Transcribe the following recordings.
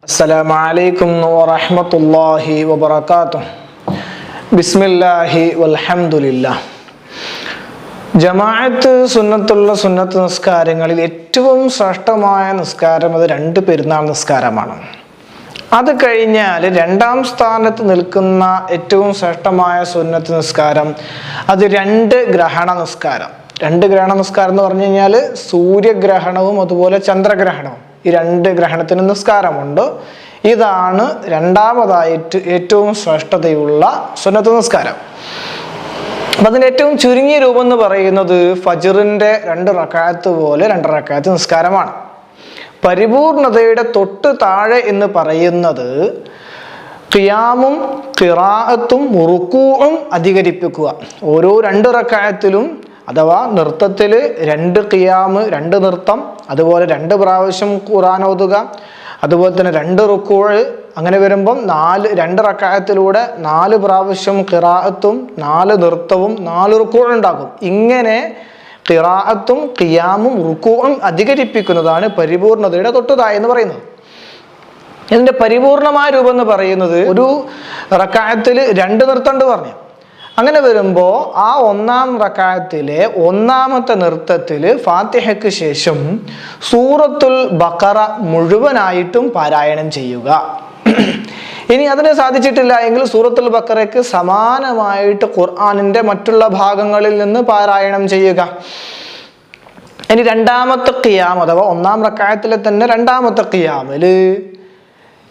السلام عليكم ورحمة الله وبركاته بسم الله والحمد لله ജമാഅത്ത് സുന്നത്തുള്ള സുന്നത്ത് നിസ്കാരങ്ങളിൽ ഏറ്റവും ശ്രേഷ്ഠമായ നിസ്കാരം അത് രണ്ട് പെരുന്നാൾ നിസ്കാരമാണ്. അത് കഴിഞ്ഞാൽ രണ്ടാം സ്ഥാനത്ത് നിൽക്കുന്ന ഏറ്റവും ശ്രേഷ്ഠമായ സുന്നത്ത് നിസ്കാരം അത് രണ്ട് ഗ്രഹണ നിസ്കാരം. രണ്ട് ഗ്രഹണ നിസ്കാരം എന്ന് പറഞ്ഞു കഴിഞ്ഞാൽ സൂര്യഗ്രഹണവും അതുപോലെ ചന്ദ്രഗ്രഹണവും, ഈ രണ്ട് ഗ്രഹണത്തിന് നിസ്കാരമുണ്ട്. ഇതാണ് രണ്ടാമതായിട്ട് ഏറ്റവും ശ്രേഷ്ഠതയുള്ള സുന്നത്ത് നിസ്കാരം. അപ്പം അതിൻ്റെ ഏറ്റവും ചുരുങ്ങിയ രൂപം എന്ന് പറയുന്നത് ഫജ്റിൻ്റെ 2 റക്അത്ത് പോലെ 2 റക്അത്ത് നിസ്കാരമാണ്. പരിപൂർണതയുടെ തൊട്ട് താഴെ എന്ന് പറയുന്നത് ഖിയാമും ഖിറാഅത്തും റുകൂഉം അധികരിപ്പിക്കുക. ഓരോ 2 റക്അത്തിലും അഥവാ നൃത്തത്തിൽ 2 ഖിയാമ്, 2 നൃത്തം, അതുപോലെ 2 പ്രാവശ്യം ഖുർആൻ ഓതുക, അതുപോലെ തന്നെ 2 റുകൂഅ്. അങ്ങനെ വരുമ്പം 2 റക്അത്തിലൂടെ 4 പ്രാവശ്യം ഖിറാഅത്തും 4 നൃത്തവും 4 റുകൂഉം ഉണ്ടാകും. ഇങ്ങനെ ഖിറാഅത്തും ഖിയാമും റുകൂഉം അധികരിപ്പിക്കുന്നതാണ് പരിപൂർണതയുടെ തൊട്ടുതാഴെ എന്ന് പറയുന്നത്. ഇതിൻ്റെ പരിപൂർണമായ രൂപം എന്ന് പറയുന്നത് ഒരു റക്അത്തിൽ 2 നൃത്തം ഉണ്ട് പറഞ്ഞു. അങ്ങനെ വരുമ്പോൾ ആ 1-ാം റക്അത്തിലെ 1-ാമത്തെ നൃത്തത്തിൽ ഫാത്തിഹയ്ക്ക് ശേഷം സൂറത്തുൽ ബഖറ മുഴുവനായിട്ടും പാരായണം ചെയ്യുക. ഇനി അതിന് സാധിച്ചിട്ടില്ല എങ്കിൽ സൂറത്തുൽ ബഖറയ്ക്ക് സമാനമായിട്ട് ഖുർആനിൻ്റെ മറ്റുള്ള ഭാഗങ്ങളിൽ നിന്ന് പാരായണം ചെയ്യുക. ഇനി 2-ാമത്തെ ഖിയാം അഥവാ 1-ാം റക്അത്തിലെ തന്നെ 2-ാമത്തെ ഖിയാമിൽ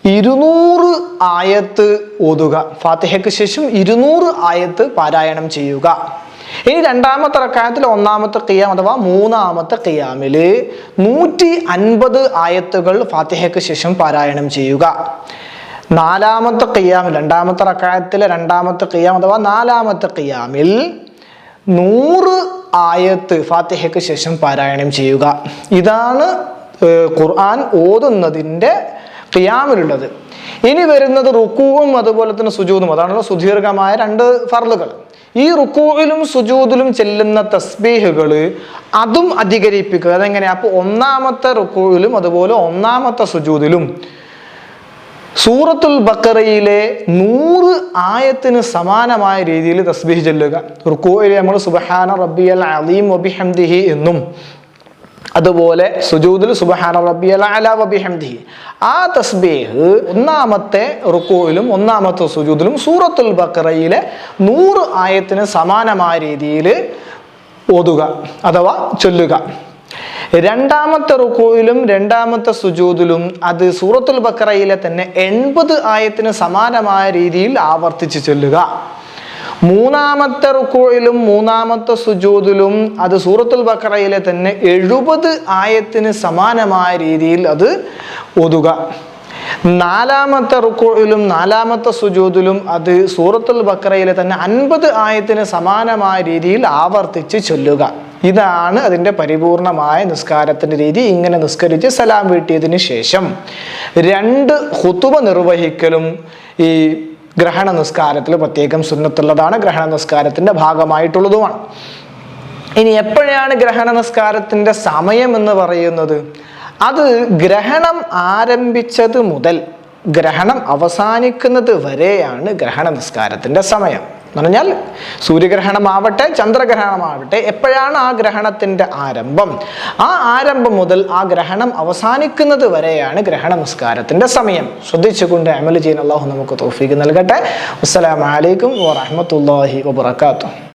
200 ആയത്ത് ഓതുക. ഫാത്തിഹയ്ക്ക് ശേഷം 200 ആയത്ത് പാരായണം ചെയ്യുക. ഇനി 2-ാമത്തെ റക്അത്തിൽ 1-ാമത്തെ ഖിയാം അഥവാ 3-ാമത്തെ ഖിയാമിൽ 150 ആയത്തുകൾ ഫാത്തിഹയ്ക്ക് ശേഷം പാരായണം ചെയ്യുക. 4-ാമത്തെ ഖിയാമിൽ 2-ാമത്തെ റക്അത്തിലെ 2-ാമത്തെ ഖിയാം അഥവാ 4-ാമത്തെ ഖിയാമിൽ 100 ആയത്ത് ഫാത്തിഹയ്ക്ക് ശേഷം പാരായണം ചെയ്യുക. ഇതാണ് ഖുർആൻ ഓതുന്നതിൻ്റെ ഖിയാമിലുള്ളത്. ഇനി വരുന്നത് റുകൂഉം അതുപോലെ തന്നെ സുജൂദും. അതാണല്ലോ സുദീർഘമായ 2 ഫർളുകൾ. ഈ റുകൂഇലും സുജൂദിലും ചെല്ലുന്ന തസ്ബീഹുകൾ അതും അധികരിപ്പിക്കുക. അതെങ്ങനെയാ? അപ്പോൾ 1-ാമത്തെ റുകൂഇലും അതുപോലെ 1-ാമത്തെ സുജൂദിലും സൂറത്തുൽ ബഖറയിലെ 100 ആയത്തിന് സമാനമായ രീതിയിൽ തസ്ബീഹ് ചൊല്ലുക. റുകൂഇൽ നമ്മൾ സുബ്ഹാന റബ്ബിയൽ അലീം വബിഹംദിഹി എന്നും അതുപോലെ സുജൂദിൽ സുബ്ഹാന റബ്ബിയൽ അല വബിഹംദിഹി, ആ തസ്ബീഹ് 1-ാമത്തെ റുകൂഇലും 1-ാമത്തെ സുജൂദിലും സൂറത്തുൽ ബഖറയിലെ 100 ആയത്തിന് സമാനമായ രീതിയിൽ ഓതുക അഥവാ ചൊല്ലുക. 2-ാമത്തെ റുകൂഇലും 2-ാമത്തെ സുജൂദിലും അത് സൂറത്തുൽ ബഖറയിലെ തന്നെ 80 ആയത്തിന് സമാനമായ രീതിയിൽ ആവർത്തിച്ച് ചൊല്ലുക. 3-ാമത്തെ റുകൂഇലും 3-ാമത്തെ സുജൂദിലും അത് സൂറത്തുൽ ബഖറയിലെ തന്നെ 70 ആയത്തിന് സമാനമായ രീതിയിൽ അത് ഓതുക. 4-ാമത്തെ റുകൂഇലും 4-ാമത്തെ സുജൂദിലും അത് സൂറത്തുൽ ബഖറയിലെ തന്നെ 50 ആയത്തിന് സമാനമായ രീതിയിൽ ആവർത്തിച്ച് ചൊല്ലുക. ഇതാണ് അതിൻ്റെ പരിപൂർണമായ നിസ്കാരത്തിൻ്റെ രീതി. ഇങ്ങനെ നിസ്കരിച്ച് സലാം വീട്ടിയതിന് ശേഷം 2 ഖുതുബ നിർവഹിക്കലും ഈ ഗ്രഹണ നിസ്കാരത്തിൽ പ്രത്യേകം സുന്നത്തുള്ളതാണ്, ഗ്രഹണ നിസ്കാരത്തിൻ്റെ ഭാഗമായിട്ടുള്ളതുമാണ്. ഇനി എപ്പോഴാണ് ഗ്രഹണ നിസ്കാരത്തിൻ്റെ സമയം എന്ന് പറയുന്നത്? അത് ഗ്രഹണം ആരംഭിച്ചത് മുതൽ ഗ്രഹണം അവസാനിക്കുന്നത് വരെയാണ് ഗ്രഹണ നിസ്കാരത്തിൻ്റെ സമയം. എന്ന് പറഞ്ഞാൽ സൂര്യഗ്രഹണമാവട്ടെ ചന്ദ്രഗ്രഹണമാവട്ടെ, എപ്പോഴാണ് ആ ഗ്രഹണത്തിൻ്റെ ആരംഭം, ആ ആരംഭം മുതൽ ആ ഗ്രഹണം അവസാനിക്കുന്നത് വരെയാണ് ഗ്രഹണ നിസ്കാരത്തിൻ്റെ സമയം. ശ്രദ്ധിച്ചുകൊണ്ട് അമൽ ചെയ്യാൻ അല്ലാഹു നമുക്ക് തൗഫീഖ് നൽകട്ടെ. അസ്സലാമു അലൈക്കും വറഹ്മത്തുള്ളാഹി വബറകാതുഹു.